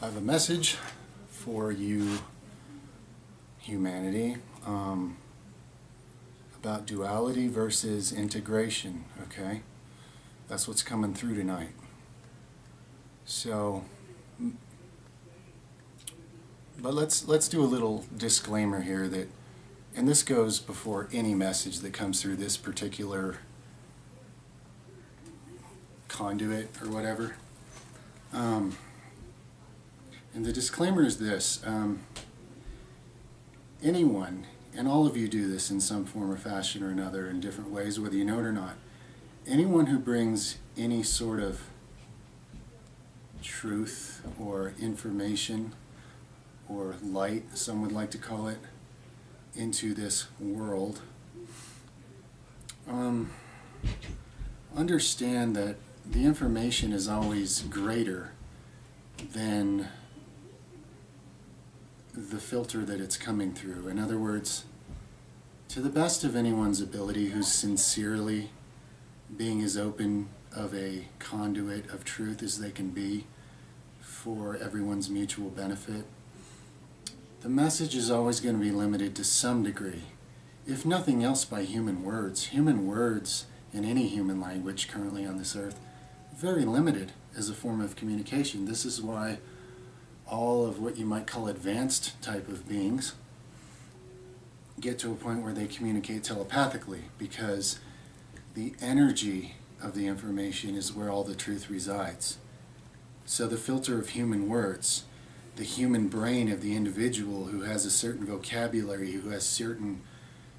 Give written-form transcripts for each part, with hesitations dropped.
I have a message for you, humanity, about duality versus integration, okay? That's what's coming through tonight. So, but let's do a little disclaimer here that, and this goes before any message that comes through this particular conduit or whatever. And the disclaimer is this: anyone, and all of you do this in some form or fashion or another in different ways, whether you know it or not, anyone who brings any sort of truth or information or light, some would like to call it, into this world, understand that the information is always greater than the filter that it's coming through. In other words, to the best of anyone's ability who's sincerely being as open of a conduit of truth as they can be for everyone's mutual benefit, the message is always going to be limited to some degree, if nothing else by human words. Human words in any human language currently on this earth, very limited as a form of communication. This is why all of what you might call advanced type of beings get to a point where they communicate telepathically, because the energy of the information is where all the truth resides. So the filter of human words, the human brain of the individual who has a certain vocabulary, who has certain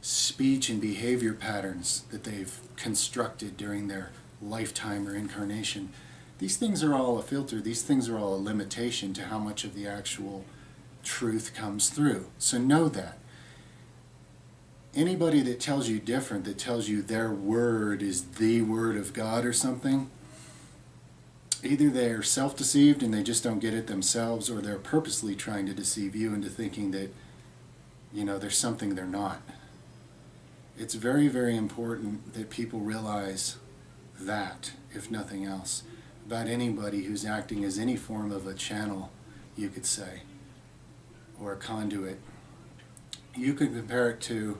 speech and behavior patterns that they've constructed during their lifetime or incarnation, these things are all a filter. These things are all a limitation to how much of the actual truth comes through. So know that. Anybody that tells you different, that tells you their word is the word of God or something, either they're self-deceived and they just don't get it themselves, or they're purposely trying to deceive you into thinking that, you know, there's something they're not. It's very, very important that people realize that, if nothing else, about anybody who's acting as any form of a channel, you could say, or a conduit. You could compare it to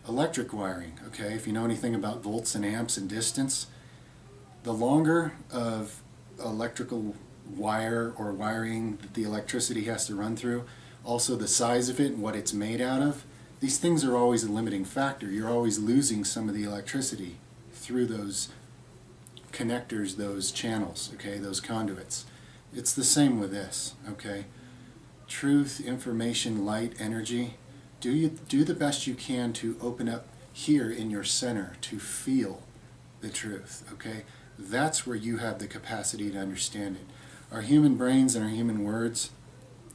electric wiring, okay? If you know anything about volts and amps and distance, the longer of electrical wire or wiring that the electricity has to run through, also the size of it and what it's made out of, these things are always a limiting factor. You're always losing some of the electricity through those connectors, those channels, okay, those conduits. It's the same with this, okay? Truth, information, light, energy. Do the best you can to open up here in your center to feel the truth, okay? That's where you have the capacity to understand it. Our human brains and our human words,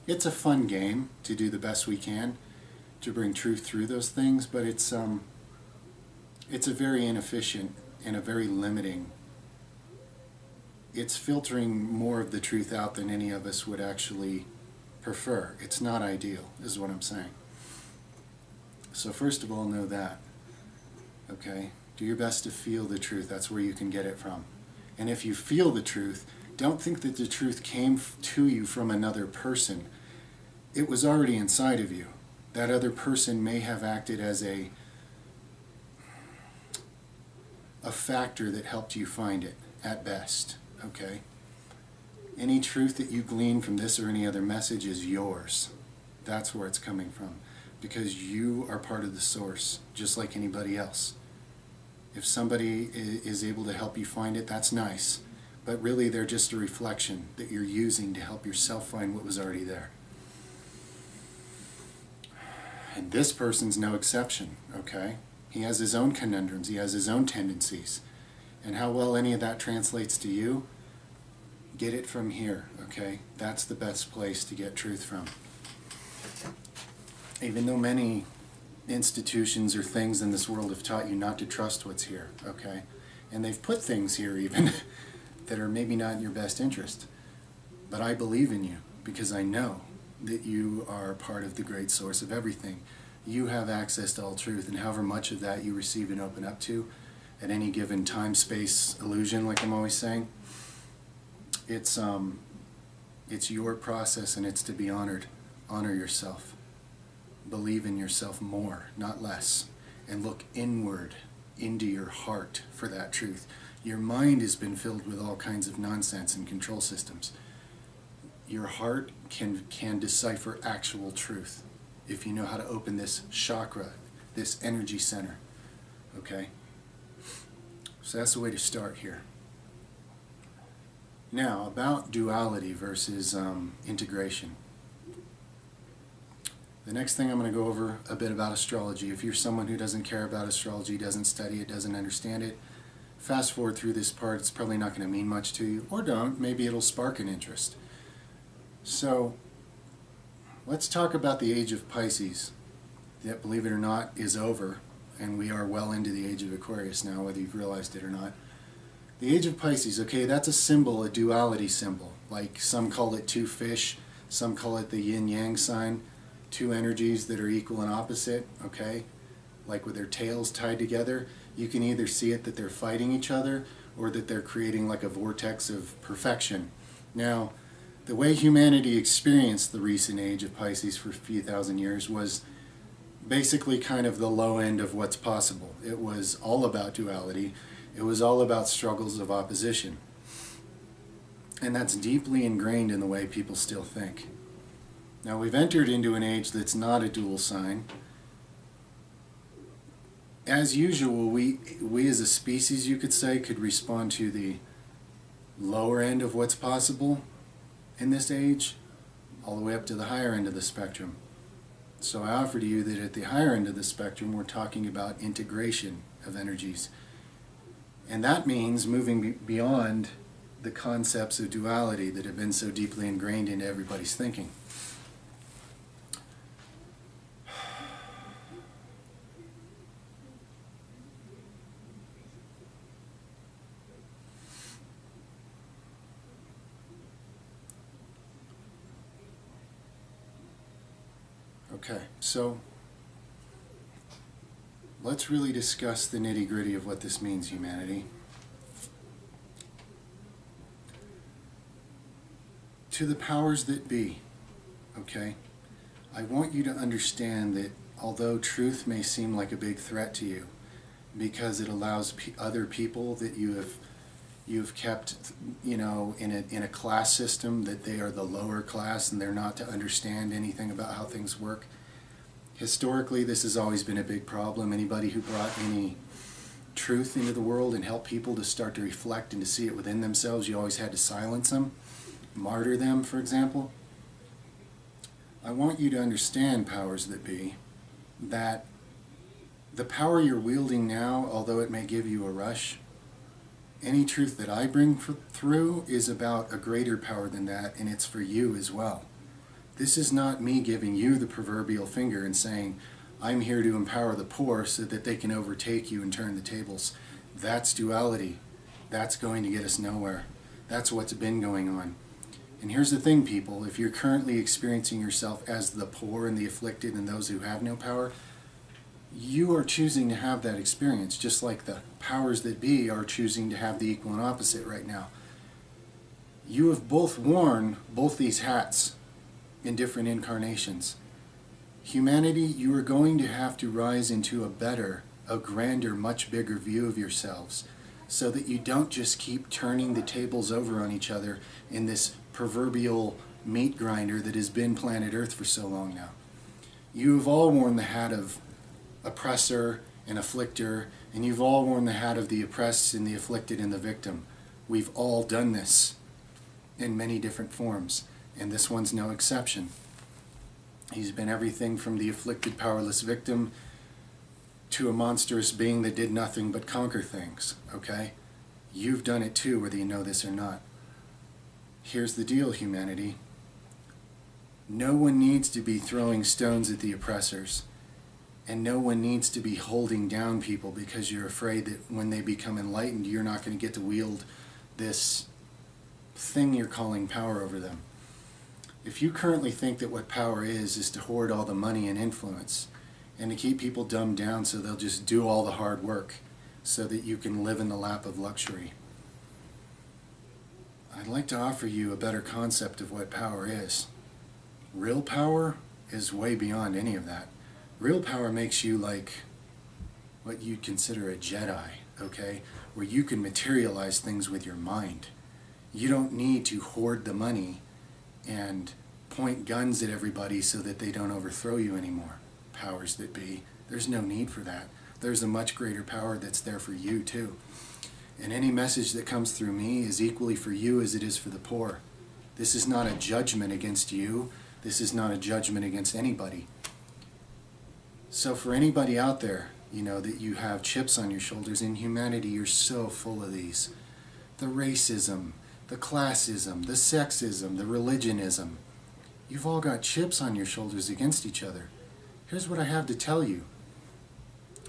it's a fun game to do the best we can to bring truth through those things, but it's a very inefficient and a very limiting. It's filtering more of the truth out than any of us would actually prefer. It's not ideal, is what I'm saying. So first of all, know that, okay? Do your best to feel the truth. That's where you can get it from. And if you feel the truth, don't think that the truth came to you from another person. It was already inside of you. That other person may have acted as a factor that helped you find it, at best, okay? Any truth that you glean from this or any other message is yours. That's where it's coming from, because you are part of the source, just like anybody else. If somebody is able to help you find it, that's nice, but really they're just a reflection that you're using to help yourself find what was already there. And this person's no exception, okay? He has his own conundrums, he has his own tendencies. And how well any of that translates to you, get it from here, okay? That's the best place to get truth from. Even though many institutions or things in this world have taught you not to trust what's here, okay? And they've put things here even that are maybe not in your best interest. But I believe in you because I know that you are part of the great source of everything. You have access to all truth, and however much of that you receive and open up to at any given time-space illusion, like I'm always saying, it's It's your process and it's to be honored. Honor yourself. Believe in yourself more, not less. And look inward into your heart for that truth. Your mind has been filled with all kinds of nonsense and control systems. Your heart can decipher actual truth if you know how to open this chakra, this energy center. Okay? So that's the way to start here. Now, about duality versus integration. The next thing I'm going to go over a bit about astrology. If you're someone who doesn't care about astrology, doesn't study it, doesn't understand it, fast forward through this part. It's probably not going to mean much to you, or don't. Maybe it'll spark an interest. So, let's talk about the age of Pisces. That, believe it or not, is over, and we are well into the age of Aquarius now, whether you've realized it or not. The age of Pisces, okay, that's a symbol, a duality symbol. Like some call it two fish, some call it the yin-yang sign, two energies that are equal and opposite, okay? Like with their tails tied together, you can either see it that they're fighting each other or that they're creating like a vortex of perfection. Now, the way humanity experienced the recent age of Pisces for a few thousand years was basically kind of the low end of what's possible. It was all about duality. It was all about struggles of opposition. And that's deeply ingrained in the way people still think. Now we've entered into an age that's not a dual sign. As usual, we as a species, you could say, could respond to the lower end of what's possible in this age, all the way up to the higher end of the spectrum. So I offer to you that at the higher end of the spectrum, we're talking about integration of energies. And that means moving beyond the concepts of duality that have been so deeply ingrained into everybody's thinking. Okay, so let's really discuss the nitty-gritty of what this means, humanity. To the powers that be, okay, I want you to understand that although truth may seem like a big threat to you, because it allows other people that you've kept, you know, in a class system, that they are the lower class and they're not to understand anything about how things work. Historically, this has always been a big problem. Anybody who brought any truth into the world and helped people to start to reflect and to see it within themselves, you always had to silence them, martyr them, for example. I want you to understand, powers that be, that the power you're wielding now, although it may give you a rush, any truth that I bring through is about a greater power than that, and it's for you as well. This is not me giving you the proverbial finger and saying, I'm here to empower the poor so that they can overtake you and turn the tables. That's duality. That's going to get us nowhere. That's what's been going on. And here's the thing, people. If you're currently experiencing yourself as the poor and the afflicted and those who have no power, you are choosing to have that experience, just like the powers that be are choosing to have the equal and opposite right now. You have both worn both these hats in different incarnations. Humanity, you are going to have to rise into a better, a grander, much bigger view of yourselves, so that you don't just keep turning the tables over on each other in this proverbial meat grinder that has been planet Earth for so long now. You have all worn the hat of oppressor and afflictor, and you've all worn the hat of the oppressed and the afflicted and the victim. We've all done this in many different forms, and this one's no exception. He's been everything from the afflicted, powerless victim to a monstrous being that did nothing but conquer things, okay? You've done it too, whether you know this or not. Here's the deal, humanity. No one needs to be throwing stones at the oppressors, and no one needs to be holding down people because you're afraid that when they become enlightened, you're not going to get to wield this thing you're calling power over them. If you currently think that what power is to hoard all the money and influence, and to keep people dumbed down so they'll just do all the hard work so that you can live in the lap of luxury, I'd like to offer you a better concept of what power is. Real power is way beyond any of that. Real power makes you like what you'd consider a Jedi, okay? Where you can materialize things with your mind. You don't need to hoard the money and point guns at everybody so that they don't overthrow you anymore. Powers that be. There's no need for that. There's a much greater power that's there for you too. And any message that comes through me is equally for you as it is for the poor. This is not a judgment against you. This is not a judgment against anybody. So for anybody out there, you know, that you have chips on your shoulders, in humanity you're so full of these. The racism, the classism, the sexism, the religionism. You've all got chips on your shoulders against each other. Here's what I have to tell you.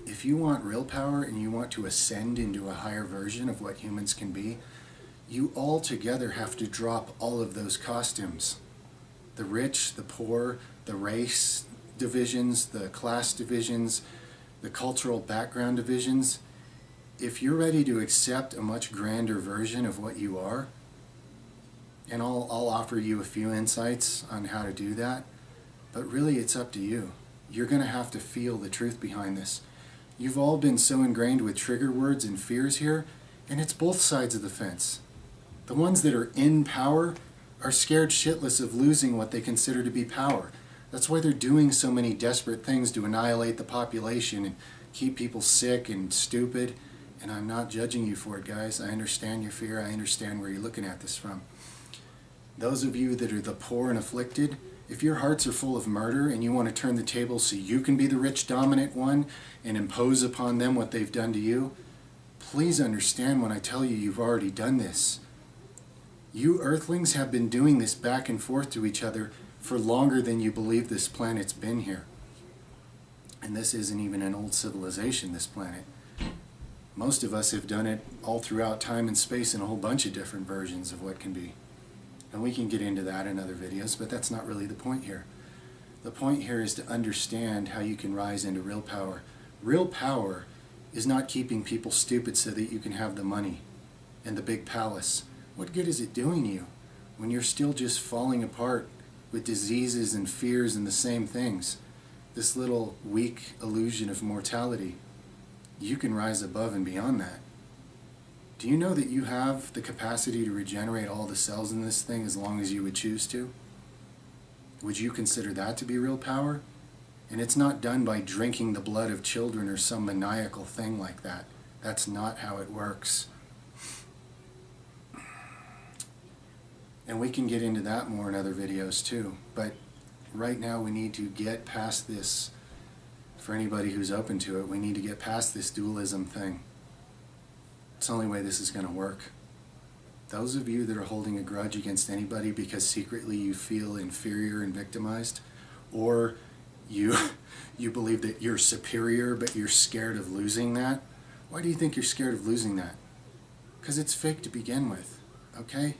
If you want real power and you want to ascend into a higher version of what humans can be, you all together have to drop all of those costumes. The rich, the poor, the race divisions, the class divisions, the cultural background divisions. If you're ready to accept a much grander version of what you are, and I'll offer you a few insights on how to do that, but really it's up to you. You're going to have to feel the truth behind this. You've all been so ingrained with trigger words and fears here, and it's both sides of the fence. The ones that are in power are scared shitless of losing what they consider to be power. That's why they're doing so many desperate things to annihilate the population and keep people sick and stupid. And I'm not judging you for it, guys. I understand your fear. I understand where you're looking at this from. Those of you that are the poor and afflicted, if your hearts are full of murder and you want to turn the table so you can be the rich dominant one and impose upon them what they've done to you, please understand when I tell you you've already done this. You earthlings have been doing this back and forth to each other for longer than you believe this planet's been here. And this isn't even an old civilization, this planet. Most of us have done it all throughout time and space in a whole bunch of different versions of what can be. And we can get into that in other videos, but that's not really the point here. The point here is to understand how you can rise into real power. Real power is not keeping people stupid so that you can have the money and the big palace. What good is it doing you when you're still just falling apart with diseases and fears and the same things? This little weak illusion of mortality. You can rise above and beyond that. Do you know that you have the capacity to regenerate all the cells in this thing as long as you would choose to? Would you consider that to be real power? And it's not done by drinking the blood of children or some maniacal thing like that. That's not how it works. And we can get into that more in other videos too. But right now we need to get past this. For anybody who's open to it, we need to get past this dualism thing. It's the only way this is going to work. Those of you that are holding a grudge against anybody because secretly you feel inferior and victimized, or you believe that you're superior but you're scared of losing that, why do you think you're scared of losing that? Because it's fake to begin with, okay?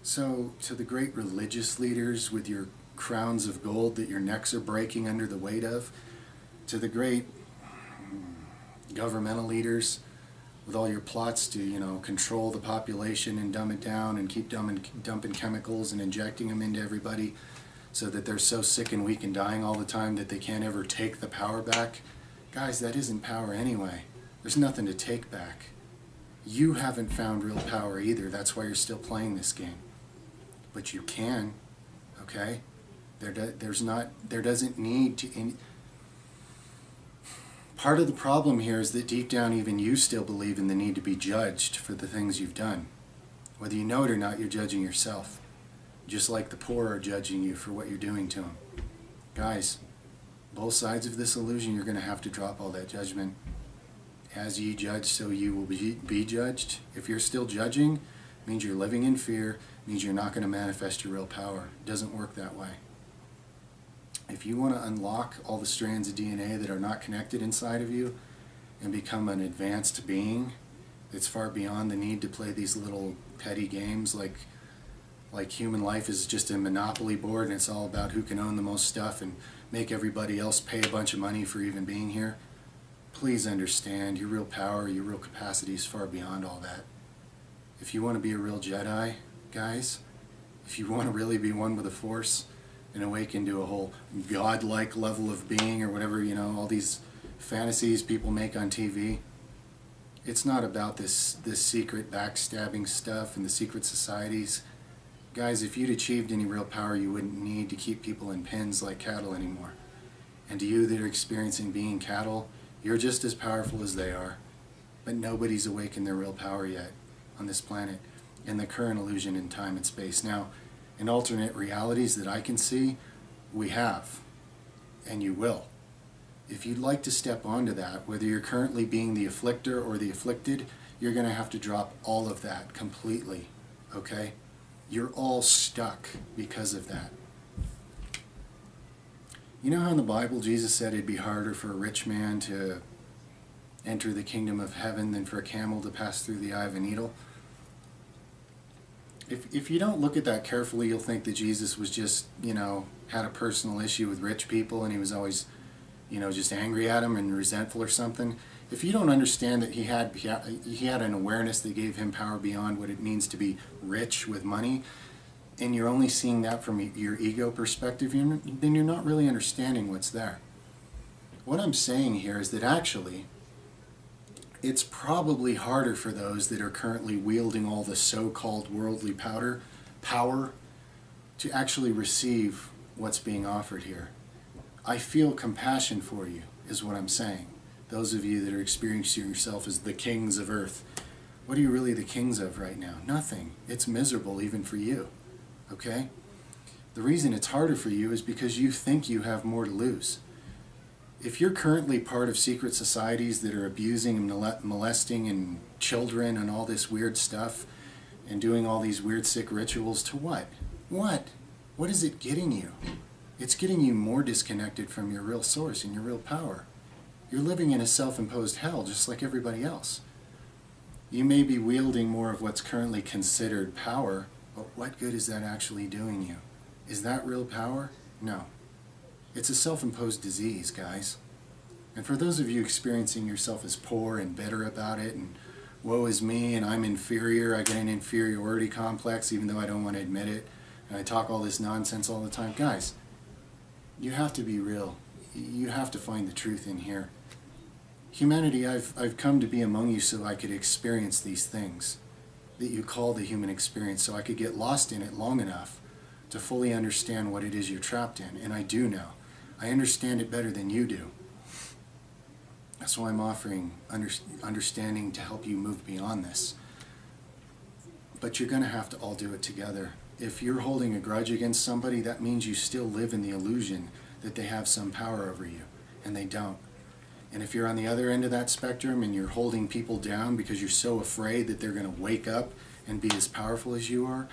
So to the great religious leaders with your crowns of gold that your necks are breaking under the weight of, to the great governmental leaders with all your plots to, control the population and dumb it down and keep dumping chemicals and injecting them into everybody so that they're so sick and weak and dying all the time that they can't ever take the power back. Guys, that isn't power anyway. There's nothing to take back. You haven't found real power either. That's why you're still playing this game. But you can, okay? There doesn't need to... Part of the problem here is that deep down even you still believe in the need to be judged for the things you've done. Whether you know it or not, you're judging yourself. Just like the poor are judging you for what you're doing to them. Guys, both sides of this illusion, you're going to have to drop all that judgment. As ye judge, so you will be judged. If you're still judging, it means you're living in fear, it means you're not going to manifest your real power. It doesn't work that way. If you want to unlock all the strands of DNA that are not connected inside of you and become an advanced being that's far beyond the need to play these little petty games like human life is just a monopoly board and it's all about who can own the most stuff and make everybody else pay a bunch of money for even being here, please understand your real power, your real capacity is far beyond all that. If you want to be a real Jedi, guys. If you want to really be one with the Force and awaken to a whole godlike level of being, or whatever, all these fantasies people make on TV, it's not about this secret backstabbing stuff and the secret societies. Guys, if you'd achieved any real power, you wouldn't need to keep people in pens like cattle anymore. And to you that are experiencing being cattle, you're just as powerful as they are. But nobody's awakened their real power yet on this planet in the current illusion in time and space. Now, in alternate realities that I can see, we have, and you will. If you'd like to step onto that, whether you're currently being the afflictor or the afflicted, you're going to have to drop all of that completely, okay? You're all stuck because of that. You know how in the Bible Jesus said it'd be harder for a rich man to enter the kingdom of heaven than for a camel to pass through the eye of a needle? If you don't look at that carefully, you'll think that Jesus was just, had a personal issue with rich people and he was always, just angry at them and resentful or something. If you don't understand that he had an awareness that gave him power beyond what it means to be rich with money, and you're only seeing that from your ego perspective, then you're not really understanding what's there. What I'm saying here is that actually, it's probably harder for those that are currently wielding all the so-called worldly power to actually receive what's being offered here. I feel compassion for you, is what I'm saying. Those of you that are experiencing yourself as the kings of earth. What are you really the kings of right now? Nothing. It's miserable even for you. Okay? The reason it's harder for you is because you think you have more to lose. If you're currently part of secret societies that are abusing and molesting and children and all this weird stuff and doing all these weird sick rituals, to what? What? What is it getting you? It's getting you more disconnected from your real source and your real power. You're living in a self-imposed hell just like everybody else. You may be wielding more of what's currently considered power, but what good is that actually doing you? Is that real power? No. It's a self-imposed disease, guys. And for those of you experiencing yourself as poor and bitter about it, and woe is me, and I'm inferior, I get an inferiority complex even though I don't want to admit it, and I talk all this nonsense all the time, guys, you have to be real. You have to find the truth in here. Humanity, I've come to be among you so I could experience these things that you call the human experience, so I could get lost in it long enough to fully understand what it is you're trapped in. And I do now. I understand it better than you do. That's why I'm offering understanding to help you move beyond this. But you're going to have to all do it together. If you're holding a grudge against somebody, that means you still live in the illusion that they have some power over you, and they don't. And if you're on the other end of that spectrum and you're holding people down because you're so afraid that they're going to wake up and be as powerful as you are,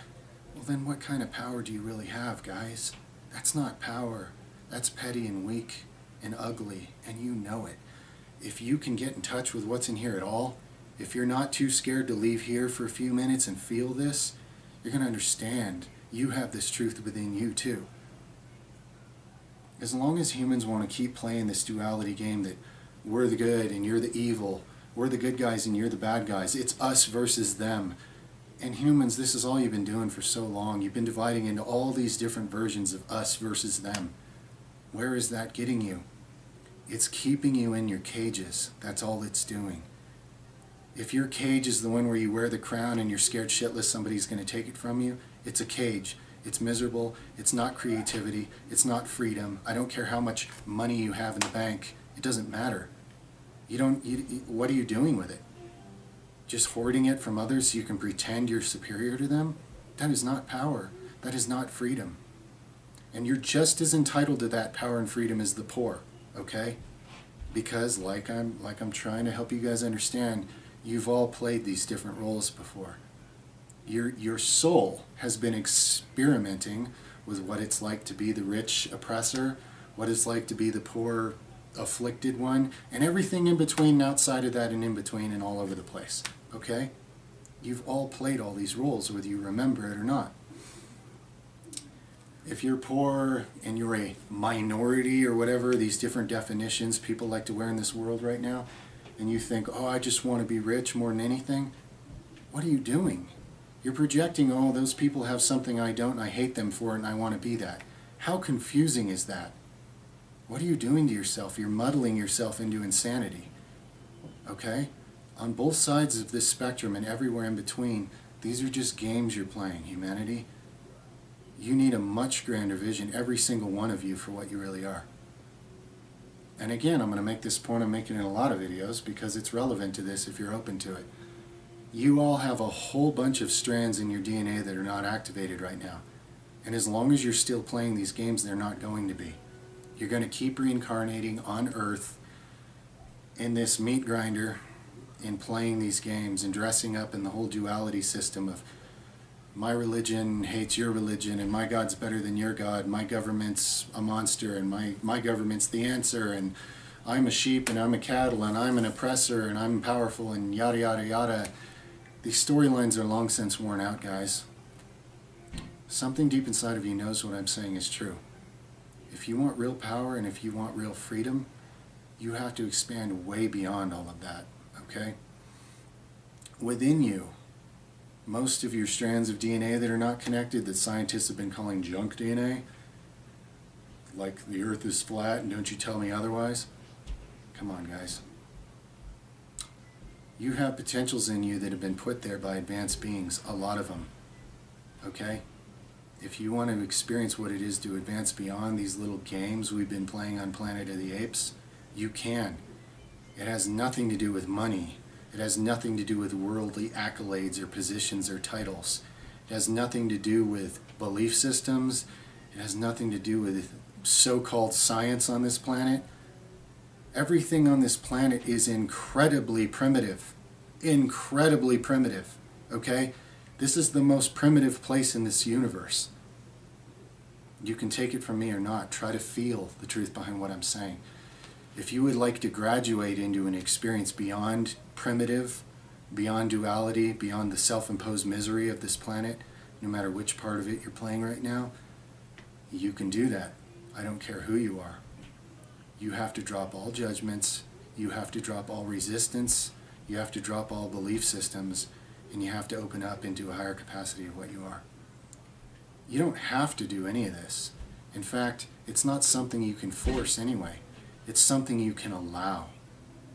well then what kind of power do you really have, guys? That's not power. That's petty and weak and ugly, and you know it. If you can get in touch with what's in here at all, if you're not too scared to leave here for a few minutes and feel this, you're going to understand you have this truth within you too. As long as humans want to keep playing this duality game that we're the good and you're the evil, we're the good guys and you're the bad guys, it's us versus them. And humans, this is all you've been doing for so long. You've been dividing into all these different versions of us versus them. Where is that getting you? It's keeping you in your cages. That's all it's doing. If your cage is the one where you wear the crown and you're scared shitless somebody's going to take it from you, it's a cage. It's miserable. It's not creativity. It's not freedom. I don't care how much money you have in the bank. It doesn't matter. What are you doing with it? Just hoarding it from others so you can pretend you're superior to them? That is not power. That is not freedom. And you're just as entitled to that power and freedom as the poor, okay? Because like I'm trying to help you guys understand, you've all played these different roles before. Your soul has been experimenting with what it's like to be the rich oppressor, what it's like to be the poor afflicted one, and everything in between and outside of that and in between and all over the place. Okay? You've all played all these roles, whether you remember it or not. If you're poor and you're a minority or whatever, these different definitions people like to wear in this world right now, and you think, oh, I just want to be rich more than anything, what are you doing? You're projecting, oh, those people have something I don't and I hate them for it and I want to be that. How confusing is that? What are you doing to yourself? You're muddling yourself into insanity. Okay? On both sides of this spectrum and everywhere in between, these are just games you're playing, humanity. You need a much grander vision, every single one of you, for what you really are. And again, I'm going to make this point, I'm making in a lot of videos because it's relevant to this if you're open to it. You all have a whole bunch of strands in your DNA that are not activated right now. And as long as you're still playing these games, they're not going to be. You're going to keep reincarnating on Earth in this meat grinder and playing these games and dressing up in the whole duality system of my religion hates your religion and my God's better than your God, my government's a monster and my government's the answer, and I'm a sheep and I'm a cattle and I'm an oppressor and I'm powerful and yada yada yada. These storylines are long since worn out, guys. Something deep inside of you knows what I'm saying is true. If you want real power and if you want real freedom, you have to expand way beyond all of that, okay? Within you, most of your strands of DNA that are not connected, that scientists have been calling junk DNA, like the earth is flat and don't you tell me otherwise. Come on, guys. You have potentials in you that have been put there by advanced beings, a lot of them, okay? If you want to experience what it is to advance beyond these little games we've been playing on Planet of the Apes, you can. It has nothing to do with money. It has nothing to do with worldly accolades or positions or titles. It has nothing to do with belief systems. It has nothing to do with so-called science on this planet. Everything on this planet is incredibly primitive. Incredibly primitive, okay? This is the most primitive place in this universe. You can take it from me or not. Try to feel the truth behind what I'm saying. If you would like to graduate into an experience beyond primitive, beyond duality, beyond the self-imposed misery of this planet, no matter which part of it you're playing right now, you can do that. I don't care who you are. You have to drop all judgments. You have to drop all resistance. You have to drop all belief systems. And you have to open up into a higher capacity of what you are. You don't have to do any of this. In fact, it's not something you can force anyway. It's something you can allow.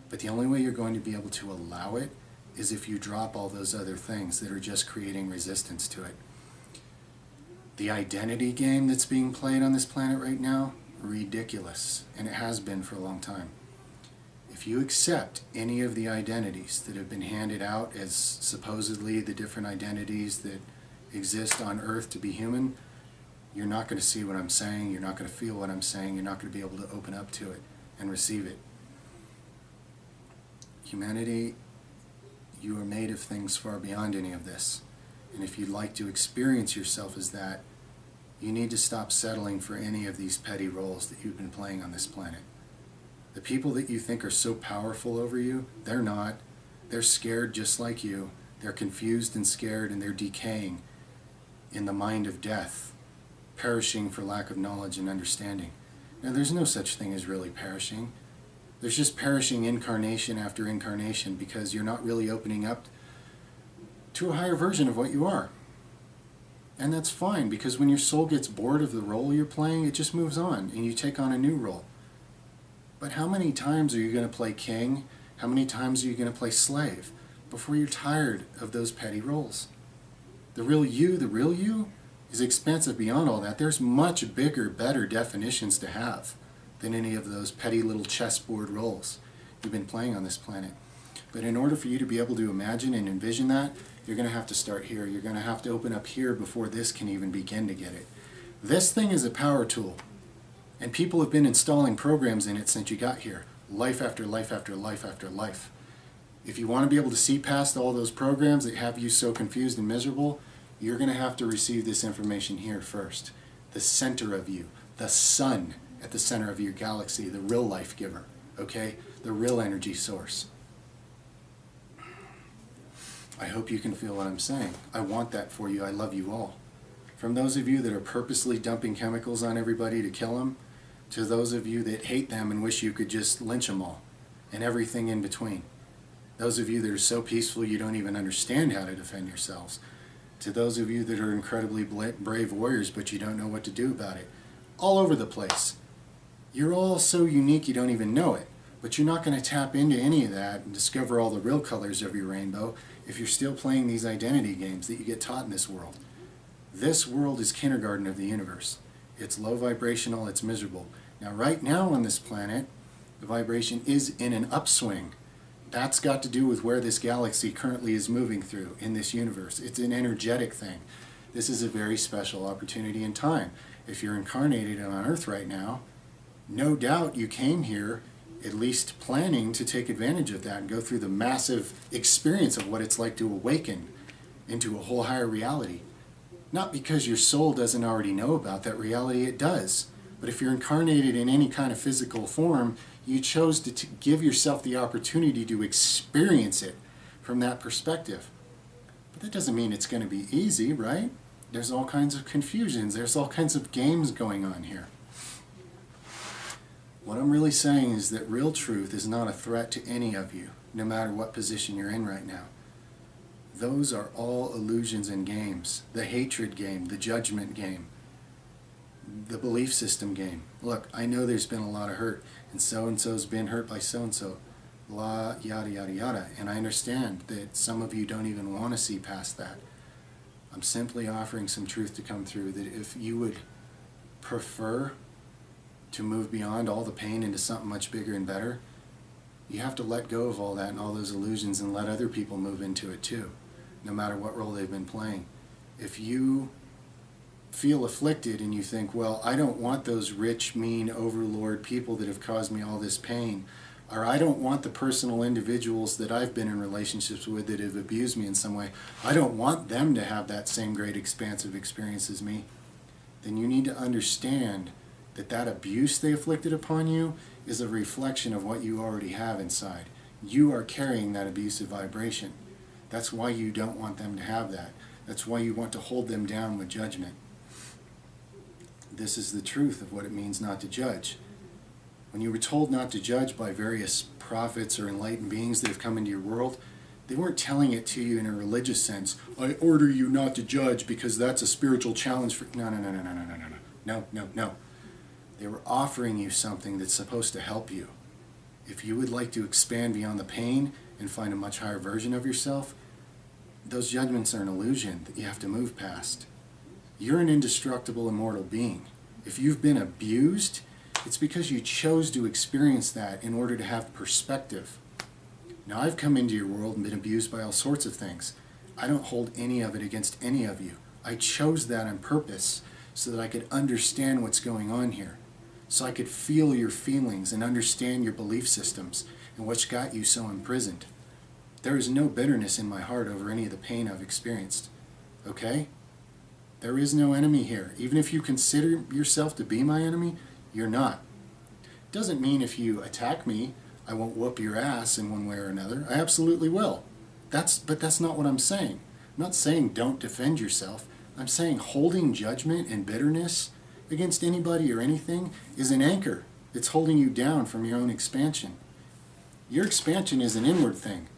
But the only way you're going to be able to allow it is if you drop all those other things that are just creating resistance to it. The identity game that's being played on this planet right now, ridiculous. And it has been for a long time. If you accept any of the identities that have been handed out as supposedly the different identities that exist on Earth to be human, you're not going to see what I'm saying, you're not going to feel what I'm saying, you're not going to be able to open up to it and receive it. Humanity, you are made of things far beyond any of this. And if you'd like to experience yourself as that, you need to stop settling for any of these petty roles that you've been playing on this planet. The people that you think are so powerful over you, they're not. They're scared just like you. They're confused and scared, and they're decaying in the mind of death, perishing for lack of knowledge and understanding. Now, there's no such thing as really perishing. There's just perishing incarnation after incarnation because you're not really opening up to a higher version of what you are. And that's fine, because when your soul gets bored of the role you're playing, it just moves on, and you take on a new role. But how many times are you going to play king? How many times are you going to play slave before you're tired of those petty roles? The real you is expansive beyond all that. There's much bigger, better definitions to have than any of those petty little chessboard roles you've been playing on this planet. But in order for you to be able to imagine and envision that, you're going to have to start here. You're going to have to open up here before this can even begin to get it. This thing is a power tool. And people have been installing programs in it since you got here. Life after life after life after life. If you want to be able to see past all those programs that have you so confused and miserable, you're going to have to receive this information here first. The center of you. The sun at the center of your galaxy. The real life giver. Okay? The real energy source. I hope you can feel what I'm saying. I want that for you. I love you all. From those of you that are purposely dumping chemicals on everybody to kill them, to those of you that hate them and wish you could just lynch them all, and everything in between. Those of you that are so peaceful you don't even understand how to defend yourselves, to those of you that are incredibly brave warriors but you don't know what to do about it. All over the place. You're all so unique you don't even know it. But you're not going to tap into any of that and discover all the real colors of your rainbow if you're still playing these identity games that you get taught in this world. This world is kindergarten of the universe. It's low vibrational, it's miserable. Now right now on this planet, the vibration is in an upswing. That's got to do with where this galaxy currently is moving through in this universe. It's an energetic thing. This is a very special opportunity in time. If you're incarnated on Earth right now, no doubt you came here at least planning to take advantage of that and go through the massive experience of what it's like to awaken into a whole higher reality. Not because your soul doesn't already know about that reality, it does. But if you're incarnated in any kind of physical form, you chose to give yourself the opportunity to experience it from that perspective. But that doesn't mean it's going to be easy, right? There's all kinds of confusions. There's all kinds of games going on here. What I'm really saying is that real truth is not a threat to any of you, no matter what position you're in right now. Those are all illusions and games. The hatred game, the judgment game, the belief system game. Look, I know there's been a lot of hurt, and so-and-so's been hurt by so-and-so, blah, yada, yada, yada. And I understand that some of you don't even want to see past that. I'm simply offering some truth to come through, that if you would prefer to move beyond all the pain into something much bigger and better, you have to let go of all that and all those illusions and let other people move into it too, no matter what role they've been playing. If you feel afflicted and you think, well, I don't want those rich, mean, overlord people that have caused me all this pain, or I don't want the personal individuals that I've been in relationships with that have abused me in some way, I don't want them to have that same great expansive experience as me, then you need to understand that that abuse they inflicted upon you is a reflection of what you already have inside. You are carrying that abusive vibration. That's why you don't want them to have that. That's why you want to hold them down with judgment. This is the truth of what it means not to judge. When you were told not to judge by various prophets or enlightened beings that have come into your world, they weren't telling it to you in a religious sense. I order you not to judge because that's a spiritual challenge for... No. No. They were offering you something that's supposed to help you. If you would like to expand beyond the pain and find a much higher version of yourself, those judgments are an illusion that you have to move past. You're an indestructible, immortal being. If you've been abused, it's because you chose to experience that in order to have perspective. Now, I've come into your world and been abused by all sorts of things. I don't hold any of it against any of you. I chose that on purpose so that I could understand what's going on here. So I could feel your feelings and understand your belief systems and what's got you so imprisoned. There is no bitterness in my heart over any of the pain I've experienced. Okay? There is no enemy here. Even if you consider yourself to be my enemy, you're not. Doesn't mean if you attack me, I won't whoop your ass in one way or another. I absolutely will. But that's not what I'm saying. I'm not saying don't defend yourself. I'm saying holding judgment and bitterness against anybody or anything is an anchor. It's holding you down from your own expansion. Your expansion is an inward thing.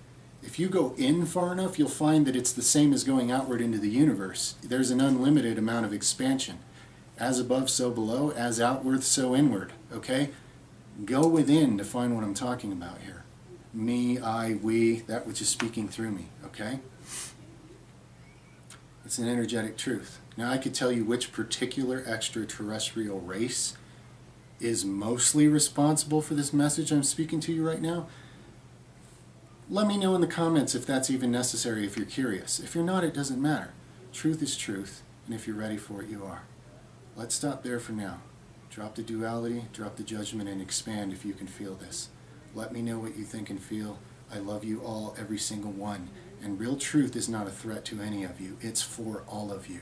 If you go in far enough, you'll find that it's the same as going outward into the universe. There's an unlimited amount of expansion. As above, so below. As outward, so inward. Okay? Go within to find what I'm talking about here. Me, I, we, that which is speaking through me. Okay? It's an energetic truth. Now, I could tell you which particular extraterrestrial race is mostly responsible for this message I'm speaking to you right now. Let me know in the comments if that's even necessary, if you're curious. If you're not, it doesn't matter. Truth is truth, and if you're ready for it, you are. Let's stop there for now. Drop the duality, drop the judgment, and expand if you can feel this. Let me know what you think and feel. I love you all, every single one. And real truth is not a threat to any of you. It's for all of you.